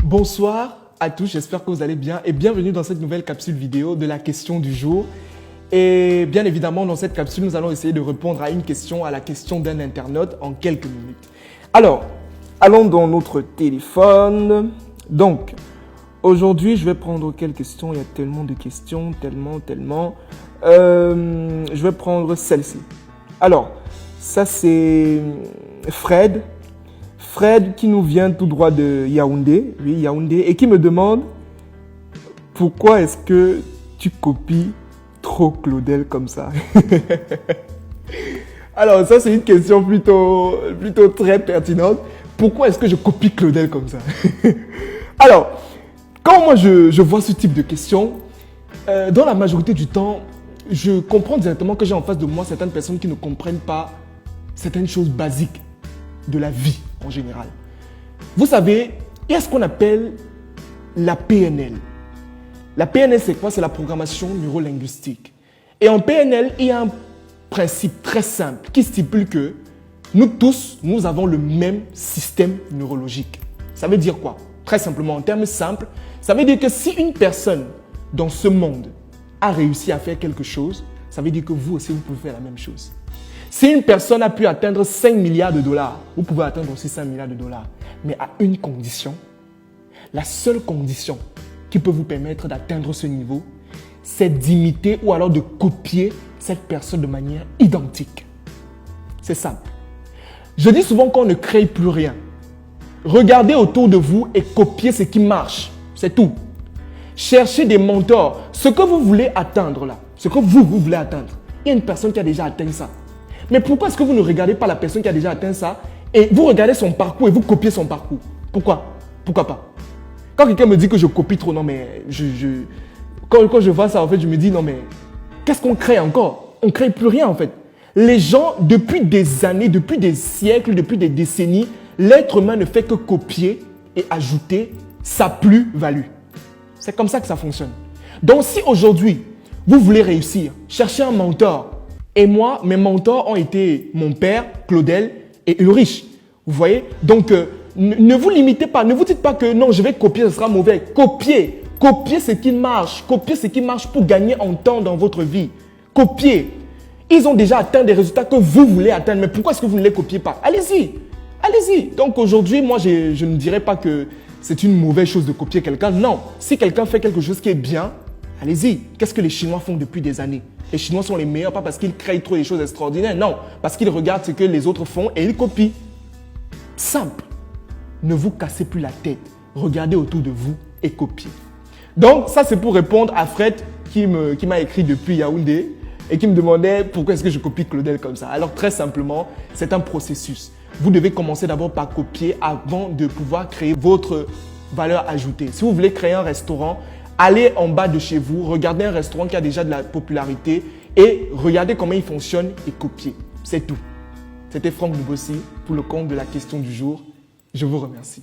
Bonsoir à tous, j'espère que vous allez bien et bienvenue dans cette nouvelle capsule vidéo de la question du jour. Et bien évidemment, dans cette capsule, nous allons essayer de répondre à la question d'un internaute en quelques minutes. Alors, allons dans notre téléphone. Donc, aujourd'hui, je vais prendre quelles questions? Il y a tellement de questions, tellement. Je vais prendre celle-ci. Alors, ça c'est Fred. Fred qui nous vient tout droit de Yaoundé, et qui me demande pourquoi est-ce que tu copies trop Claudel comme ça. Alors ça c'est une question plutôt très pertinente. Pourquoi est-ce que je copie Claudel comme ça? Alors, quand moi je vois ce type de questions, dans la majorité du temps, je comprends directement que j'ai en face de moi certaines personnes qui ne comprennent pas certaines choses basiques de la vie en général. Vous savez, il y a ce qu'on appelle la PNL. La PNL, c'est quoi? C'est la programmation neurolinguistique. Et en PNL, il y a un principe très simple qui stipule que nous tous, nous avons le même système neurologique. Ça veut dire quoi? Très simplement, en termes simples, ça veut dire que si une personne dans ce monde a réussi à faire quelque chose, ça veut dire que vous aussi, vous pouvez faire la même chose. Si une personne a pu atteindre 5 milliards de dollars, vous pouvez atteindre aussi 5 milliards de dollars. Mais à une condition, la seule condition qui peut vous permettre d'atteindre ce niveau, c'est d'imiter ou alors de copier cette personne de manière identique. C'est simple. Je dis souvent qu'on ne crée plus rien. Regardez autour de vous et copiez ce qui marche. C'est tout. Cherchez des mentors. Ce que vous voulez atteindre là, ce que vous voulez atteindre, il y a une personne qui a déjà atteint ça. Mais pourquoi est-ce que vous ne regardez pas la personne qui a déjà atteint ça et vous regardez son parcours et vous copiez son parcours? Pourquoi? Pourquoi pas? Quand quelqu'un me dit que je copie trop, non mais quand je vois ça, en fait, je me dis non mais qu'est-ce qu'on crée encore? On ne crée plus rien en fait. Les gens, depuis des années, depuis des siècles, depuis des décennies, l'être humain ne fait que copier et ajouter sa plus-value. C'est comme ça que ça fonctionne. Donc si aujourd'hui, vous voulez réussir, cherchez un mentor. Et moi, mes mentors ont été mon père, Claudel et Ulrich. Vous voyez? Donc, ne vous limitez pas. Ne vous dites pas que non, je vais copier, ce sera mauvais. Copiez. Copiez ce qui marche. Copiez ce qui marche pour gagner en temps dans votre vie. Copiez. Ils ont déjà atteint des résultats que vous voulez atteindre. Mais pourquoi est-ce que vous ne les copiez pas? Allez-y. Allez-y. Donc, aujourd'hui, moi, je ne dirais pas que c'est une mauvaise chose de copier quelqu'un. Non. Si quelqu'un fait quelque chose qui est bien, allez-y. Qu'est-ce que les Chinois font depuis des années? Les Chinois sont les meilleurs, pas parce qu'ils créent trop des choses extraordinaires, non. Parce qu'ils regardent ce que les autres font et ils copient. Simple. Ne vous cassez plus la tête. Regardez autour de vous et copiez. Donc, ça c'est pour répondre à Fred qui m'a écrit depuis Yaoundé et qui me demandait pourquoi est-ce que je copie Claudel comme ça. Alors, très simplement, c'est un processus. Vous devez commencer d'abord par copier avant de pouvoir créer votre valeur ajoutée. Si vous voulez créer un restaurant, allez en bas de chez vous, regardez un restaurant qui a déjà de la popularité et regardez comment il fonctionne et copiez. C'est tout. C'était Franck Nubossi pour le compte de la question du jour. Je vous remercie.